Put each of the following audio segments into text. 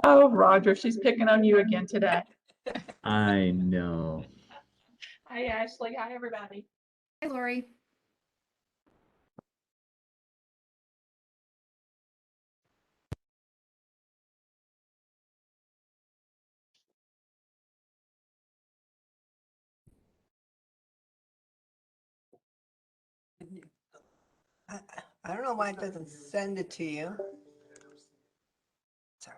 Oh, Roger, she's picking on you again today. I know. Hi, Ashley. Hi, everybody. Hi, Lori. I, I don't know why it doesn't send it to you. Sorry.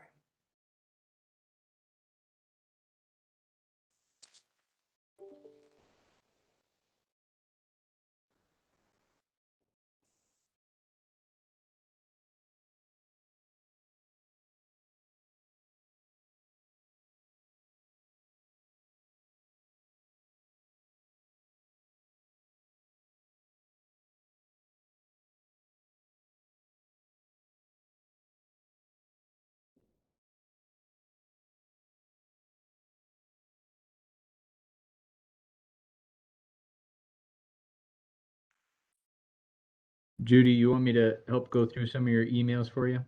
Judy, you want me to help go through some of your emails for you?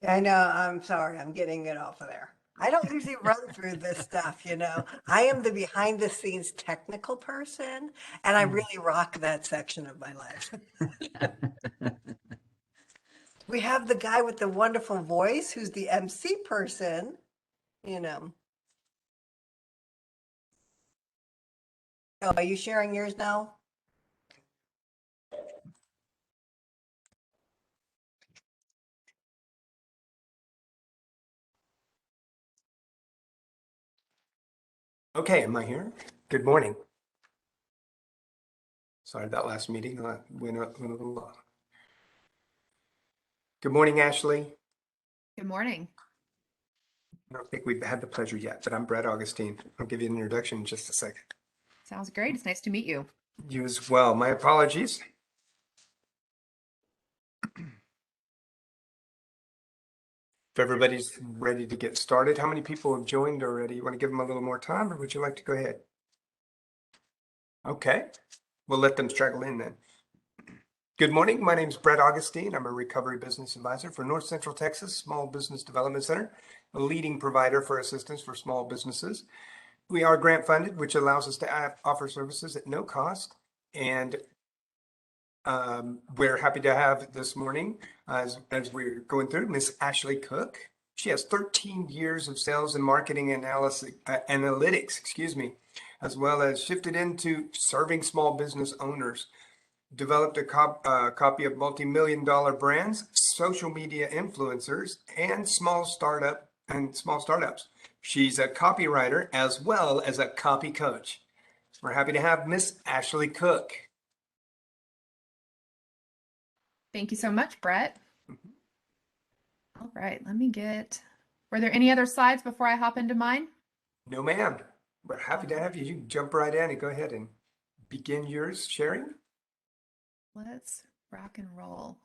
I know, I'm sorry, I'm getting it off of there. I don't usually run through this stuff, you know. I am the behind the scenes technical person, and I really rock that section of my life. We have the guy with the wonderful voice who's the MC person, you know. Oh, are you sharing yours now? Okay, am I here? Good morning. Sorry, that last meeting went a little long. Good morning, Ashley. Good morning. I don't think we've had the pleasure yet, but I'm Brett Augustine. I'll give you an introduction in just a second. Sounds great. It's nice to meet you. You as well. My apologies. If everybody's ready to get started, how many people have joined already? You want to give them a little more time, or would you like to go ahead? Okay, we'll let them straggle in then. Good morning. My name is Brett Augustine. I'm a recovery business advisor for North Central Texas Small Business Development Center, a leading provider for assistance for small businesses. We are grant funded, which allows us to offer services at no cost. And we're happy to have this morning, as we're going through, Miss Ashley Cook. She has 13 years of sales and marketing analytics, as well as shifted into serving small business owners. Developed a copy of multi-million-dollar brands, social media influencers, and small startups. She's a copywriter as well as a copy coach. We're happy to have Miss Ashley Cook. Thank you so much, Brett. All right, were there any other slides before I hop into mine? No, ma'am. We're happy to have you. You can jump right in and go ahead and begin yours sharing. Let's rock and roll.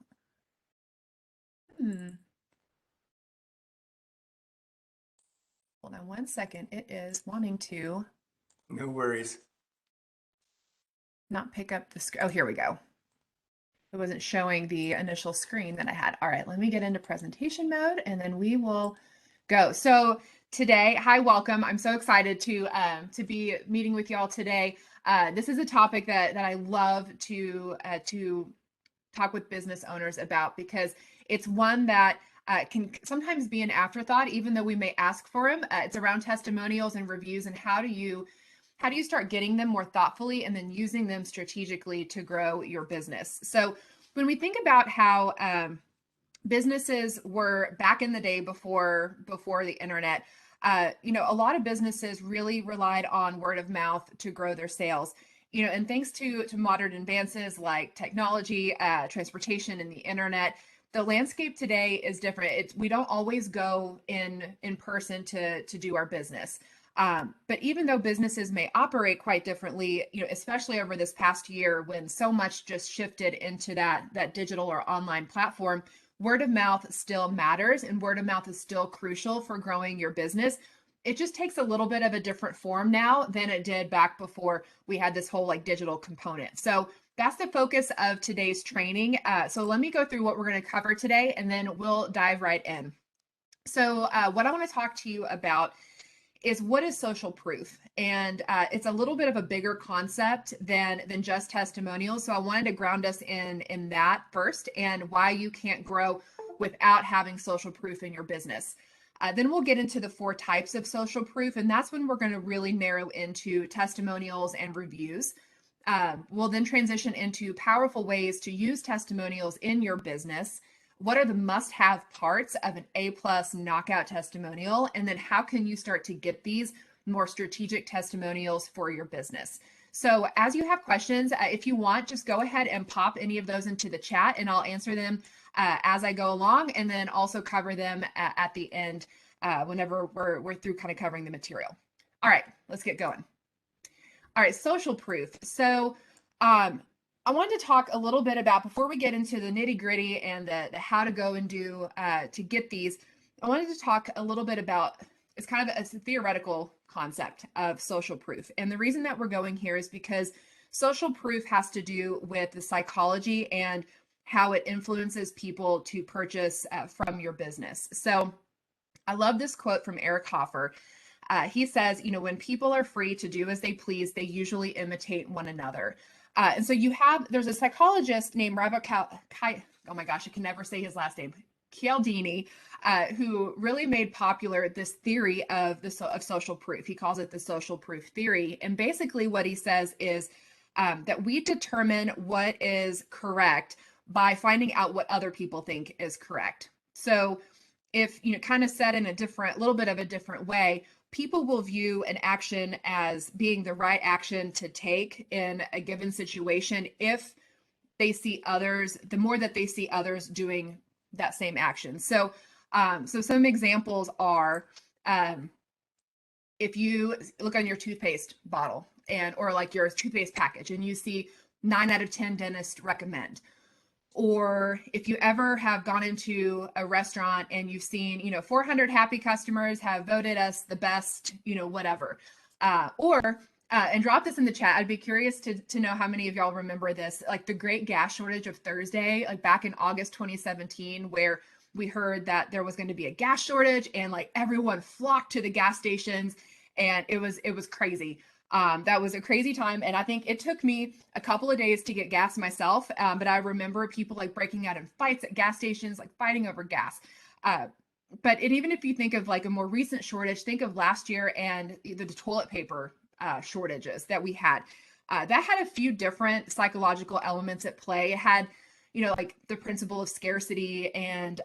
Hold on one second. It is wanting to No worries. not pick up the screen. Oh, here we go. It wasn't showing the initial screen that I had. All right, let me get into presentation mode and then we will go. So today, hi, welcome. I'm so excited to be meeting with y'all today. This is a topic that I love to talk with business owners about because it's one that can sometimes be an afterthought, even though we may ask for them. It's around testimonials and reviews and how do you start getting them more thoughtfully and then using them strategically to grow your business. So when we think about how businesses were back in the day before the internet, a lot of businesses really relied on word of mouth to grow their sales. And thanks to modern advances like technology, transportation, and the internet, the landscape today is different. We don't always go in person to do our business. But even though businesses may operate quite differently, especially over this past year when so much just shifted into that digital or online platform, word of mouth still matters and word of mouth is still crucial for growing your business. It just takes a little bit of a different form now than it did back before we had this whole digital component. So that's the focus of today's training. So let me go through what we're going to cover today and then we'll dive right in. So what I want to talk to you about is what is social proof, and it's a little bit of a bigger concept than just testimonials. So I wanted to ground us in that first, and why you can't grow without having social proof in your business. Then we'll get into the 4 types of social proof, and that's when we're going to really narrow into testimonials and reviews. We'll then transition into powerful ways to use testimonials in your business. What are the must-have parts of an A+ knockout testimonial? And then how can you start to get these more strategic testimonials for your business? So as you have questions, if you want, just go ahead and pop any of those into the chat, and I'll answer them as I go along, and then also cover them at the end whenever we're through kind of covering the material. All right, let's get going. All right, social proof. So I wanted to talk a little bit about, before we get into the nitty gritty and the how to go and do to get these, I wanted to talk a little bit about, it's kind of a theoretical concept of social proof. And the reason that we're going here is because social proof has to do with the psychology and how it influences people to purchase from your business. So I love this quote from Eric Hoffer. He says, when people are free to do as they please, they usually imitate one another. And so there's a psychologist named oh my gosh, I can never say his last name, Cialdini, who really made popular this theory of social proof. He calls it the social proof theory. And basically what he says is that we determine what is correct by finding out what other people think is correct. So if, kind of said in a little bit of a different way, people will view an action as being the right action to take in a given situation if they see others, the more that they see others doing that same action. So, so some examples are, if you look on your toothpaste bottle or like your toothpaste package, and you see 9 out of 10 dentists recommend. Or if you ever have gone into a restaurant and you've seen, 400 happy customers have voted us the best, whatever. And drop this in the chat. I'd be curious to know how many of y'all remember this, like the great gas shortage of Thursday, like back in August 2017, where we heard that there was going to be a gas shortage and like everyone flocked to the gas stations, and it was crazy. That was a crazy time. And I think it took me a couple of days to get gas myself. But I remember people like breaking out in fights at gas stations, like fighting over gas. Even if you think of like a more recent shortage, think of last year and the toilet paper shortages that we had. That had a few different psychological elements at play. It had, like the principle of scarcity and,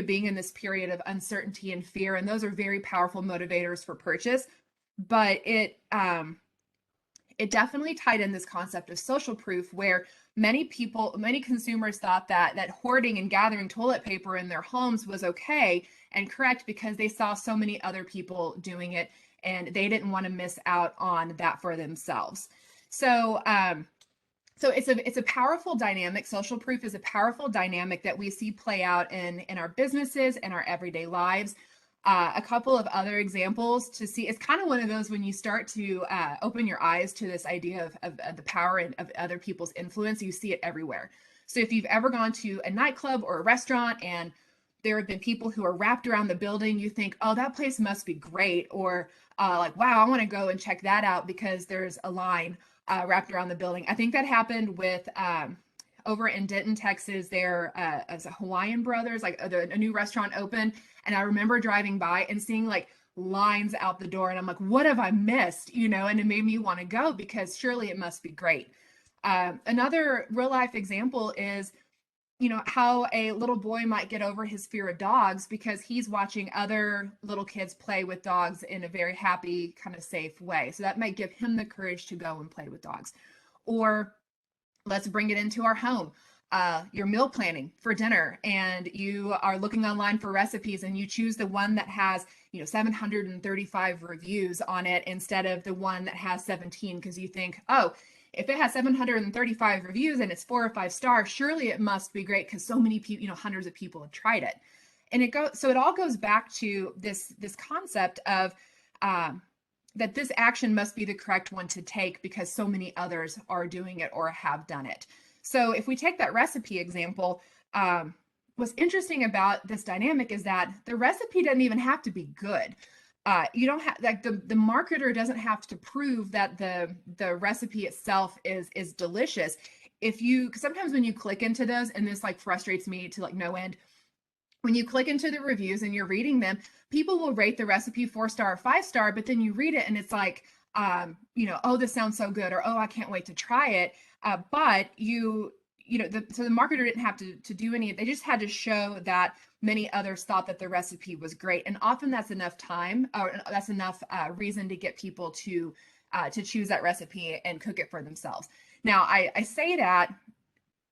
being in this period of uncertainty and fear. And those are very powerful motivators for purchase. But it definitely tied in this concept of social proof, where many consumers thought that hoarding and gathering toilet paper in their homes was okay and correct because they saw so many other people doing it, and they didn't want to miss out on that for themselves. So it's a powerful dynamic. Social proof is a powerful dynamic that we see play out in our businesses and our everyday lives. A couple of other examples to see, it's kind of one of those when you start to open your eyes to this idea of the power of other people's influence, you see it everywhere. So if you've ever gone to a nightclub or a restaurant and there have been people who are wrapped around the building, you think, oh, that place must be great. Or like, wow, I want to go and check that out because there's a line wrapped around the building. I think that happened with over in Denton, Texas, there as a Hawaiian Brothers, like a new restaurant opened. And I remember driving by and seeing like lines out the door. And I'm like, what have I missed? And it made me want to go because surely it must be great. Another real life example is, how a little boy might get over his fear of dogs because he's watching other little kids play with dogs in a very happy, kind of safe way. So that might give him the courage to go and play with dogs. Or let's bring it into our home. You're meal planning for dinner and you are looking online for recipes and you choose the one that has, 735 reviews on it instead of the one that has 17 because you think, oh, if it has 735 reviews and it's 4 or 5 stars, surely it must be great because so many people, hundreds of people have tried it. And it all goes back to this concept of that this action must be the correct one to take because so many others are doing it or have done it. So if we take that recipe example, what's interesting about this dynamic is that the recipe doesn't even have to be good. You don't have, like, the marketer doesn't have to prove that the recipe itself is delicious. If you, 'cause sometimes when you click into those, and this like frustrates me to like no end, when you click into the reviews and you're reading them, people will rate the recipe 4-star or 5-star, but then you read it and it's like, oh, this sounds so good, or oh, I can't wait to try it. But so the marketer didn't have to do any, they just had to show that many others thought that the recipe was great. And often that's enough time, or that's enough reason to get people to choose that recipe and cook it for themselves. Now, I say that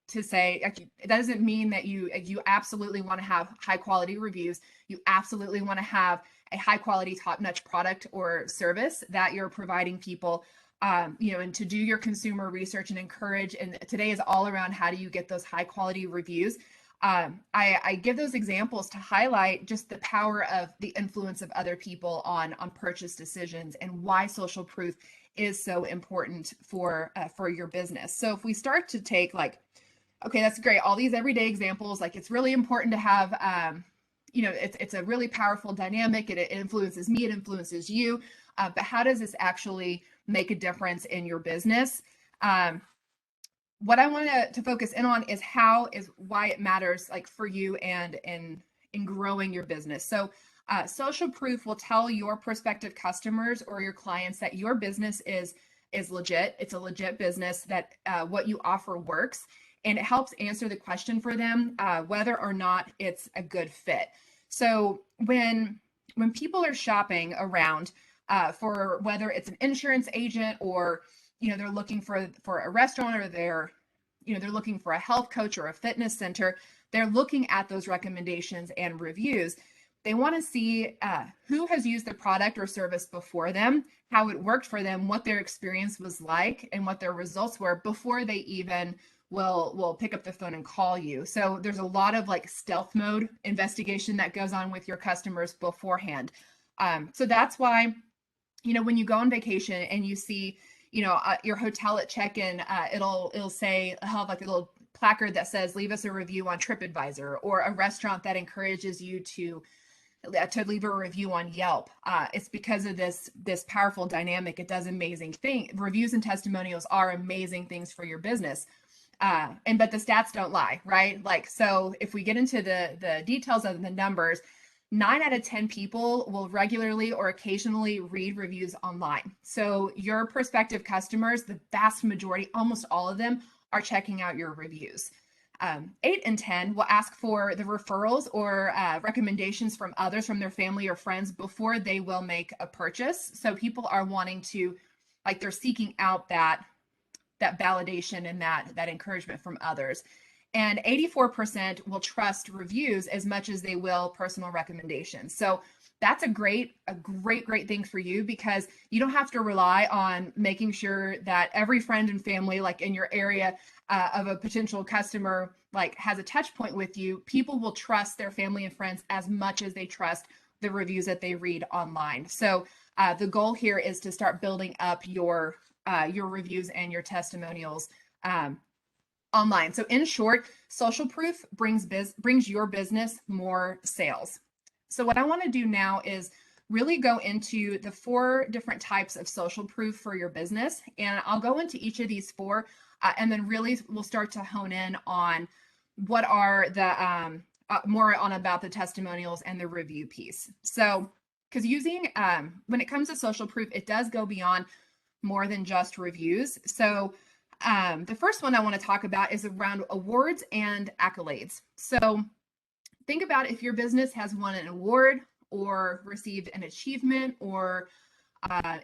to say, it doesn't mean that you absolutely want to have high quality reviews. You absolutely want to have a high quality, top-notch product or service that you're providing people, and to do your consumer research and encourage. And today is all around how do you get those high quality reviews. I give those examples to highlight just the power of the influence of other people on purchase decisions, and why social proof is so important for your business. So if we start to take like, okay, that's great, all these everyday examples, like it's really important to have, it's a really powerful dynamic. It influences me, it influences you, but how does this actually make a difference in your business? What I want to focus in on is why it matters, like for you and in growing your business. So social proof will tell your prospective customers or your clients that your business is legit. It's a legit business, that what you offer works, and it helps answer the question for them whether or not it's a good fit. So when people are shopping around for whether it's an insurance agent, or they're looking for a restaurant, or they're looking for a health coach or a fitness center, they're looking at those recommendations and reviews. They want to see who has used the product or service before them, how it worked for them, what their experience was like, and what their results were before they even will pick up the phone and call you. So there's a lot of like stealth mode investigation that goes on with your customers beforehand. So that's why, when you go on vacation and you see, your hotel at check-in, it'll say, have like a little placard that says, leave us a review on TripAdvisor, or a restaurant that encourages you to leave a review on Yelp. It's because of this powerful dynamic. It does amazing things. Reviews and testimonials are amazing things for your business. But the stats don't lie, right? Like, so if we get into the details of the numbers, 9 out of 10 people will regularly or occasionally read reviews online. So your prospective customers, the vast majority, almost all of them, are checking out your reviews. 8 in 10 will ask for the referrals or recommendations from others, from their family or friends, before they will make a purchase. So people are wanting to, like, they're seeking out that validation and that encouragement from others. And 84% will trust reviews as much as they will personal recommendations. So that's a great thing for you, because you don't have to rely on making sure that every friend and family, like in your area of a potential customer, like has a touch point with you. People will trust their family and friends as much as they trust the reviews that they read online. So the goal here is to start building up your reviews and your testimonials online. So in short, social proof brings your business more sales. So what I want to do now is really go into the 4 different types of social proof for your business. And I'll go into each of these 4, and then really we'll start to hone in on what are the more on about the testimonials and the review piece. So, because using when it comes to social proof, it does go beyond more than just reviews. So the first one I want to talk about is around awards and accolades. So think about if your business has won an award or received an achievement, or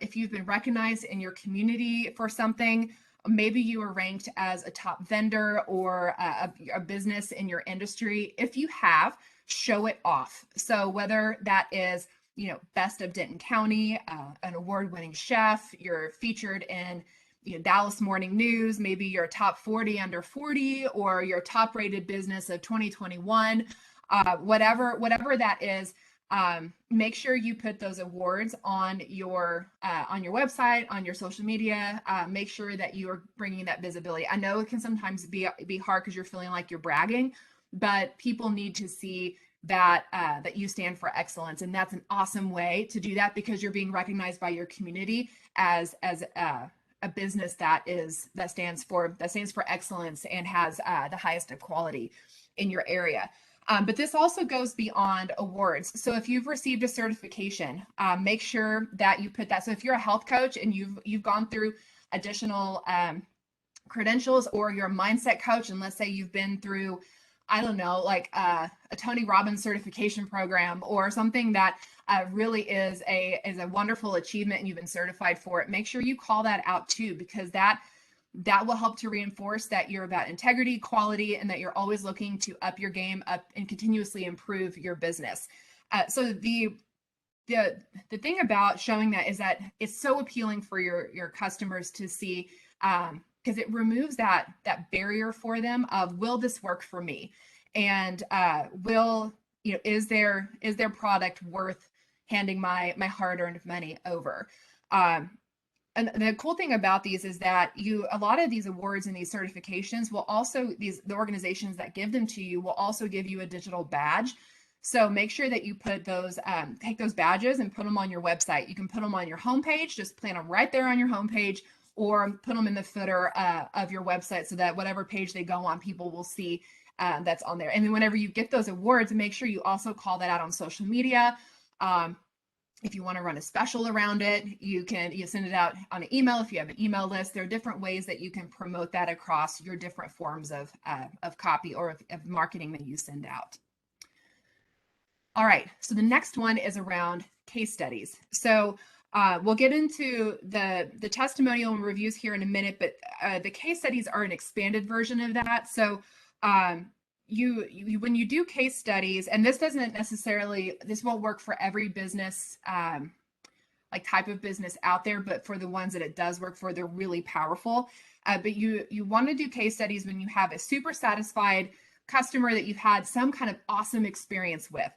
if you've been recognized in your community for something. Maybe you were ranked as a top vendor or a business in your industry. If you have, show it off. So whether that is, best of Denton County, an award-winning chef, you're featured in Dallas Morning News, maybe you're top 40 under 40, or your top rated business of 2021, whatever that is, make sure you put those awards on your website, on your social media. Make sure that you are bringing that visibility. I know it can sometimes be hard because you're feeling like you're bragging, but people need to see that that you stand for excellence, and that's an awesome way to do that because you're being recognized by your community as a business that stands for excellence and has the highest of quality in your area. But this also goes beyond awards. So if you've received a certification, make sure that you put that. So if you're a health coach and you've gone through additional credentials, or you're a mindset coach, and let's say you've been through, I don't know, like a Tony Robbins certification program or something that really is a wonderful achievement and you've been certified for it, make sure you call that out too, because that will help to reinforce that you're about integrity, quality, and that you're always looking to up your game up and continuously improve your business. So the thing about showing that is that it's so appealing for your customers to see, because it removes that barrier for them of, will this work for me? And is their product worth handing my hard-earned money over? And the cool thing about these is that a lot of these awards and these certifications will also, the organizations that give them to you will also give you a digital badge. So make sure that you put those, take those badges and put them on your website. You can put them on your homepage, just plant them right there on your homepage, or put them in the footer of your website so that whatever page they go on, people will see that's on there. And then whenever you get those awards, make sure you also call that out on social media. If you want to run a special around it, you send it out on an email if you have an email list. There are different ways that you can promote that across your different forms of copy or of marketing that you send out. All right, so the next one is around case studies. So we'll get into the testimonial and reviews here in a minute, but the case studies are an expanded version of that. So when you do case studies, and this won't work for every business, like type of business out there, but for the ones that it does work for, they're really powerful. But you want to do case studies when you have a super satisfied customer that you've had some kind of awesome experience with.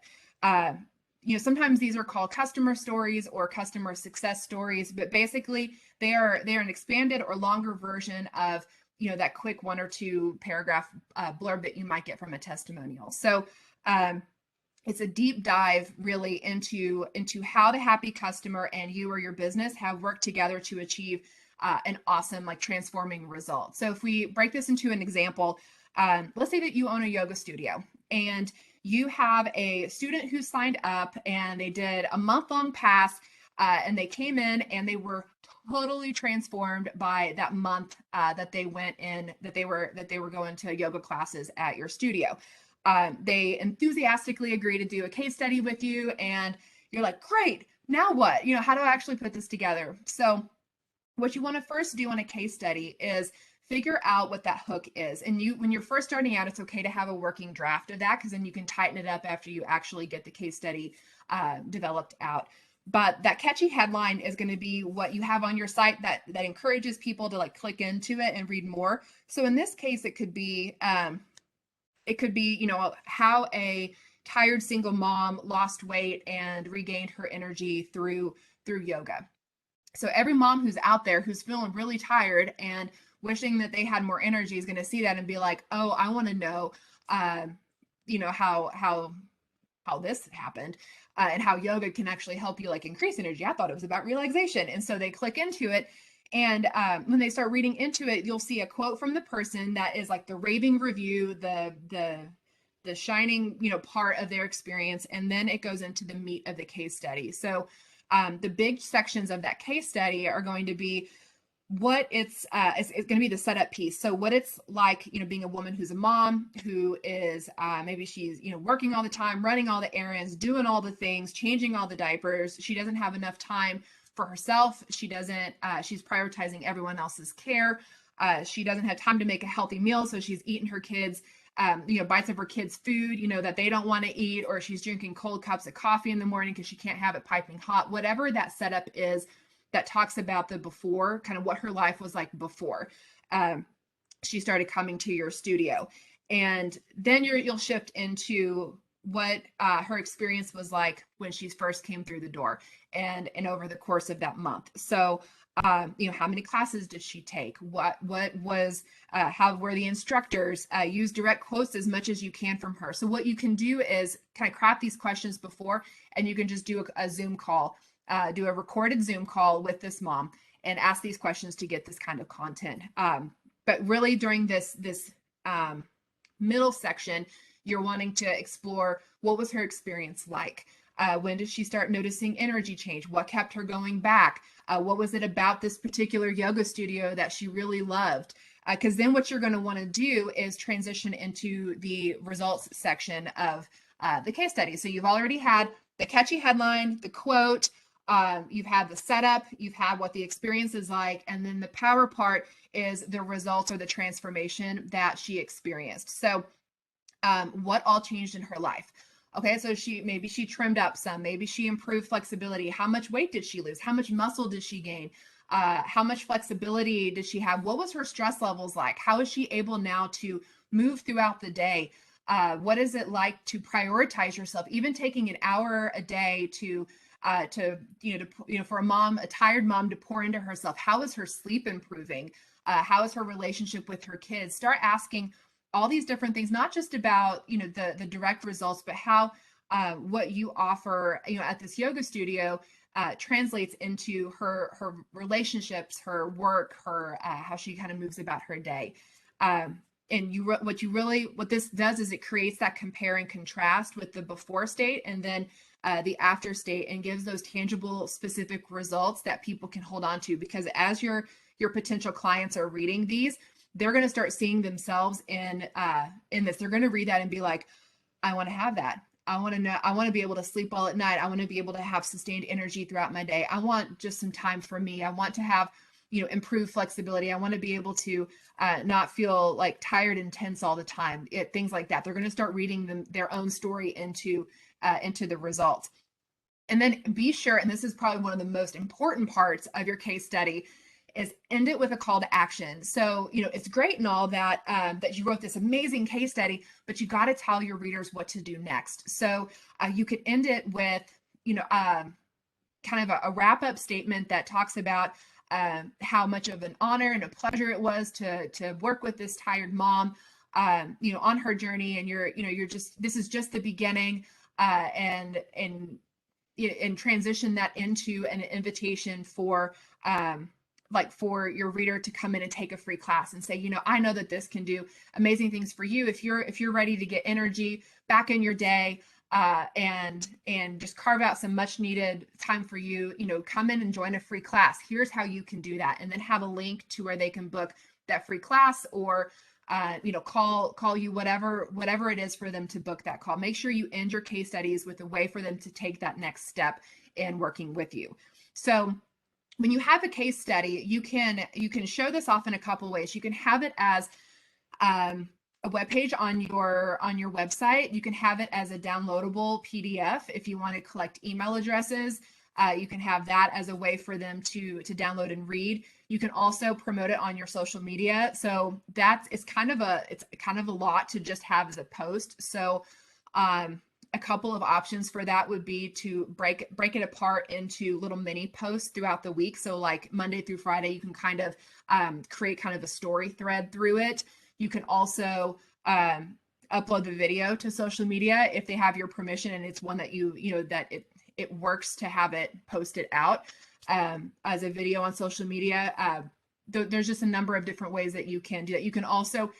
Sometimes these are called customer stories or customer success stories, but basically they are an expanded or longer version of that quick 1 or 2 paragraph blurb that you might get from a testimonial. So it's a deep dive really into how the happy customer and you or your business have worked together to achieve an awesome, like, transforming result. So if we break this into an example, let's say that you own a yoga studio and you have a student who signed up and they did a month-long pass, and they came in and they were totally transformed by that month that they went in, that they were going to yoga classes at your studio. They enthusiastically agree to do a case study with you, and you're like, great, now what? How do I actually put this together? So what you want to first do on a case study is figure out what that hook is. And when you're first starting out, it's okay to have a working draft of that, because then you can tighten it up after you actually get the case study developed out. But that catchy headline is going to be what you have on your site that encourages people to, like, click into it and read more. So in this case, it could be how a tired single mom lost weight and regained her energy through yoga. So every mom who's out there who's feeling really tired and wishing that they had more energy is going to see that and be like, oh, I want to know, how this happened. And how yoga can actually help you, like, increase energy. I thought it was about relaxation. And so they click into it. And when they start reading into it, you'll see a quote from the person that is like the raving review, the shining, part of their experience. And then it goes into the meat of the case study. So the big sections of that case study are going to be what it's going to be the setup piece. So what it's like, being a woman who's a mom, who is maybe she's, working all the time, running all the errands, doing all the things, changing all the diapers. She doesn't have enough time for herself. She's prioritizing everyone else's care. She doesn't have time to make a healthy meal. So she's eating her kids, bites of her kids' food, that they don't want to eat, or she's drinking cold cups of coffee in the morning because she can't have it piping hot. Whatever that setup is, that talks about the before, kind of what her life was like before she started coming to your studio. And then you'll shift into what her experience was like when she first came through the door and over the course of that month. So How many classes did she take? What was, how were the instructors? Use direct quotes as much as you can from her. So what you can do is kind of craft these questions before, and you can just do a Zoom call, do a recorded Zoom call with this mom and ask these questions to get this kind of content. But really during this middle section, you're wanting to explore what was her experience like? When did she start noticing energy change? What kept her going back? What was it about this particular yoga studio that she really loved? Because then what you're going to want to do is transition into the results section of the case study. So you've already had the catchy headline, the quote, you've had the setup, you've had what the experience is like, and then the power part is the results or the transformation that she experienced. So what all changed in her life? Okay, so maybe she trimmed up some, maybe she improved flexibility. How much weight did she lose? How much muscle did she gain? How much flexibility did she have? What was her stress levels like? How is she able now to move throughout the day? What is it like to prioritize yourself? Even taking an hour a day for a tired mom to pour into herself. How is her sleep improving? How is her relationship with her kids? Start asking all these different things, not just about, the direct results, but how what you offer, at this yoga studio translates into her relationships, her work, her how she kind of moves about her day. And what this does is it creates that compare and contrast with the before state and then the after state, and gives those tangible, specific results that people can hold on to. Because as your potential clients are reading these, they're going to start seeing themselves in this. They're going to read that and be like, I want to have that. I want to be able to sleep well at night. I want to be able to have sustained energy throughout my day. I want just some time for me. I want to have, improved flexibility. I want to be able to not feel like tired and tense all the time. Things like that. They're going to start reading their own story into the results. And then be sure, and this is probably one of the most important parts of your case study, is end it with a call to action. So, it's great and all that that you wrote this amazing case study, but you got to tell your readers what to do next. So you could end it with, kind of a wrap-up statement that talks about how much of an honor and a pleasure it was to work with this tired mom, on her journey. And this is just the beginning, and transition that into an invitation for your reader to come in and take a free class and say, I know that this can do amazing things for you. If you're ready to get energy back in your day, and just carve out some much needed time for you, come in and join a free class. Here's how you can do that. And then have a link to where they can book that free class, or, call you, whatever it is for them to book that call. Make sure you end your case studies with a way for them to take that next step in working with you. So when you have a case study, you can show this off in a couple ways. You can have it as a web page on your website. You can have it as a downloadable PDF if you want to collect email addresses. You can have that as a way for them to download and read. You can also promote it on your social media. So it's kind of a lot to just have as a post. So a couple of options for that would be to break it apart into little mini posts throughout the week. So like Monday through Friday, you can kind of create kind of a story thread through it. You can also upload the video to social media if they have your permission, and it's one that that it works to have it posted out as a video on social media. There's just a number of different ways that you can do that. You can also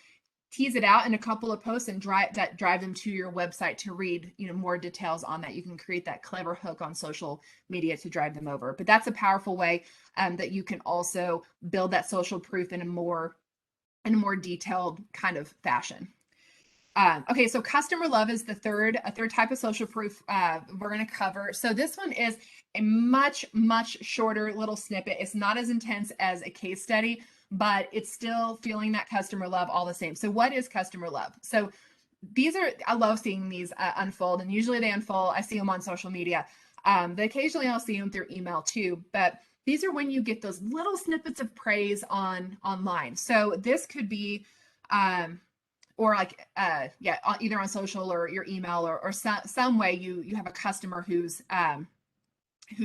tease it out in a couple of posts and drive them to your website to read, more details on that. You can create that clever hook on social media to drive them over. But that's a powerful way that you can also build that social proof in a more detailed kind of fashion. Okay, so customer love is a third type of social proof we're going to cover. So this one is a much shorter little snippet. It's not as intense as a case study, but it's still feeling that customer love all the same. So what is customer love? So I love seeing these unfold, and usually they unfold. I see them on social media, but occasionally I'll see them through email too. But these are when you get those little snippets of praise online. So this could be, or like, either on social or your email, or some way you have a customer who's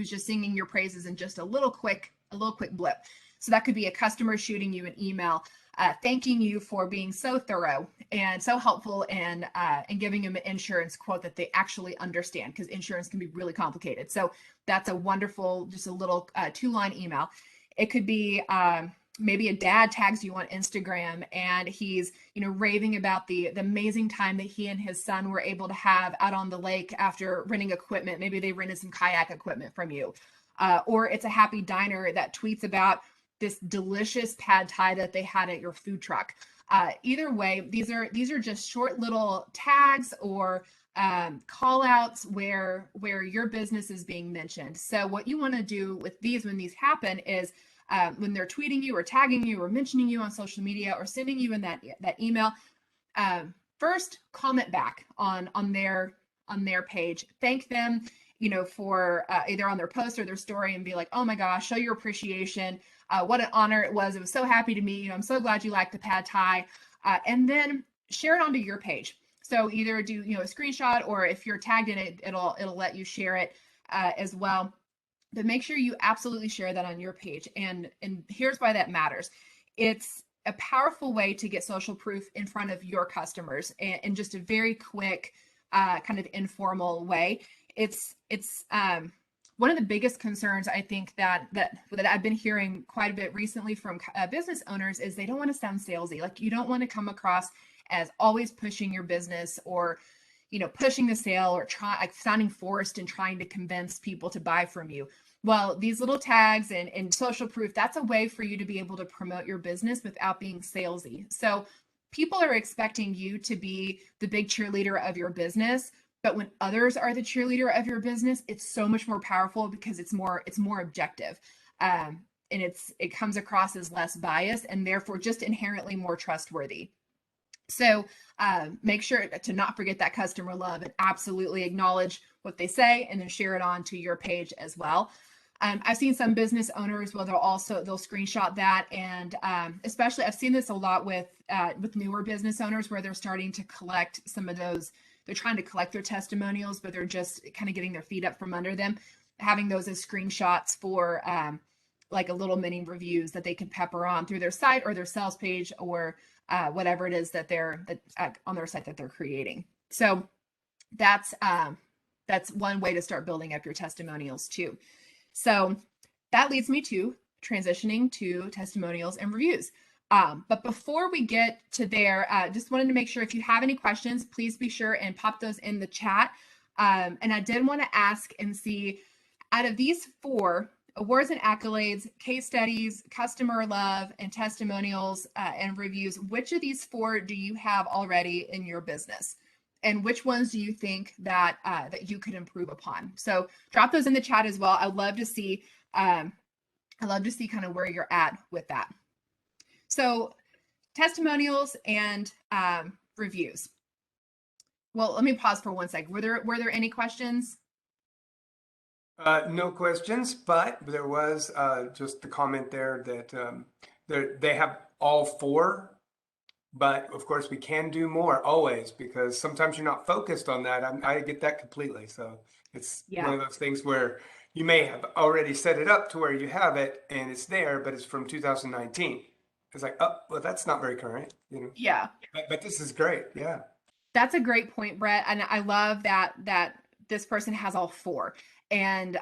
just singing your praises in just a little quick little quick blip. So that could be a customer shooting you an email, thanking you for being so thorough and so helpful, and giving them an insurance quote that they actually understand, because insurance can be really complicated. So that's a wonderful, just a little 2-line email. It could be maybe a dad tags you on Instagram, and he's, raving about the amazing time that he and his son were able to have out on the lake after renting equipment. Maybe they rented some kayak equipment from you. Or it's a happy diner that tweets about this delicious pad thai that they had at your food truck. Either way, these are just short little tags or call outs where your business is being mentioned. So what you want to do with these when these happen is when they're tweeting you or tagging you or mentioning you on social media or sending you in that email, first comment back on their page, thank them, for either on their post or their story, and be like, oh my gosh, show your appreciation. What an honor it was. It was so happy to meet you. I'm so glad you liked the pad thai. And then share it onto your page. So either do, a screenshot, or if you're tagged in it, it'll let you share it as well. But make sure you absolutely share that on your page. And here's why that matters. It's a powerful way to get social proof in front of your customers in just a very quick, kind of informal way. It's one of the biggest concerns I think that I've been hearing quite a bit recently from business owners is they don't want to sound salesy. Like, you don't want to come across as always pushing your business, or pushing the sale, or sounding forced and trying to convince people to buy from you. Well, these little tags and social proof, that's a way for you to be able to promote your business without being salesy. So people are expecting you to be the big cheerleader of your business, but when others are the cheerleader of your business, it's so much more powerful because it's more objective, and it comes across as less biased, and therefore just inherently more trustworthy. So make sure to not forget that customer love, and absolutely acknowledge what they say, and then share it on to your page as well. I've seen some business owners where they'll screenshot that, and especially I've seen this a lot with newer business owners where they're starting to collect some of those. They're trying to collect their testimonials, but they're just kind of getting their feet up from under them, having those as screenshots for like a little mini reviews that they can pepper on through their site or their sales page, or whatever it is that they're on their site that they're creating. So that's one way to start building up your testimonials too. So that leads me to transitioning to testimonials and reviews. But before we get to there, just wanted to make sure if you have any questions, please be sure and pop those in the chat. And I did want to ask and see, out of these 4, awards and accolades, case studies, customer love, and testimonials and reviews, which of these 4 do you have already in your business? And which ones do you think that you could improve upon? So drop those in the chat as well. I'd love to see kind of where you're at with that. So testimonials and reviews. Well, let me pause for 1 second. Were there any questions? No questions, but there was just the comment there that they have all 4, but of course we can do more always, because sometimes you're not focused on that. I get that completely. So it's one of those things where you may have already set it up to where you have it and it's there, but it's from 2019. It's like, oh, well, that's not very current, Yeah. But this is great. Yeah. That's a great point, Brett. And I love that this person has all 4. And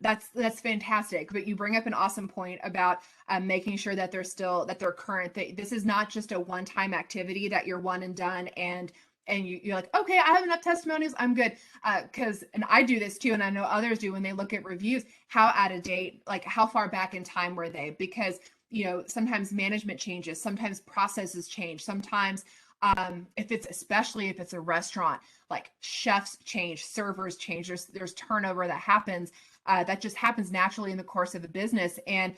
that's fantastic. But you bring up an awesome point about making sure that they're current. This is not just a one-time activity that you're one and done, and you're like, okay, I have enough testimonials, I'm good. And I do this too, and I know others do when they look at reviews, how out of date, like how far back in time were they? Because sometimes management changes, sometimes processes change, sometimes especially if it's a restaurant, like chefs change, servers change, there's turnover that happens, that just happens naturally in the course of a business. And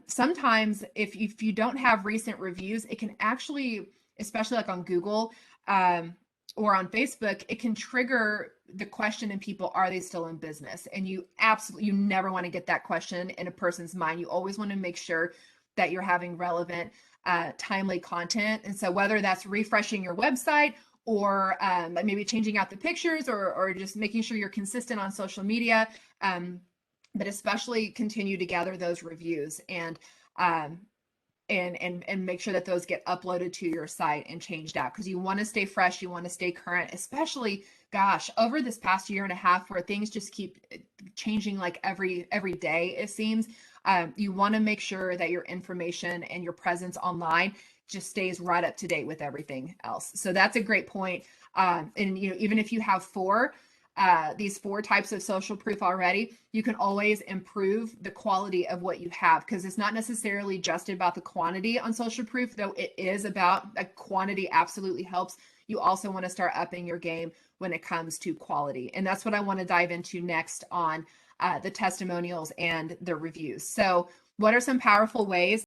sometimes if you don't have recent reviews, it can actually, especially like on Google or on Facebook, it can trigger the question in people, are they still in business? And you never want to get that question in a person's mind. You always want to make sure that you're having relevant, timely content. And so whether that's refreshing your website, or maybe changing out the pictures, or just making sure you're consistent on social media, but especially continue to gather those reviews um, and make sure that those get uploaded to your site and changed out, because you want to stay fresh, you want to stay current, especially, gosh, over this past year and a half where things just keep changing like every day, it seems. You want to make sure that your information and your presence online just stays right up to date with everything else. So that's a great point. And even if you have these 4 types of social proof already, you can always improve the quality of what you have, because it's not necessarily just about the quantity on social proof, though it is about quantity absolutely helps. You also want to start upping your game when it comes to quality. And that's what I want to dive into next on the testimonials and the reviews. So what are some powerful ways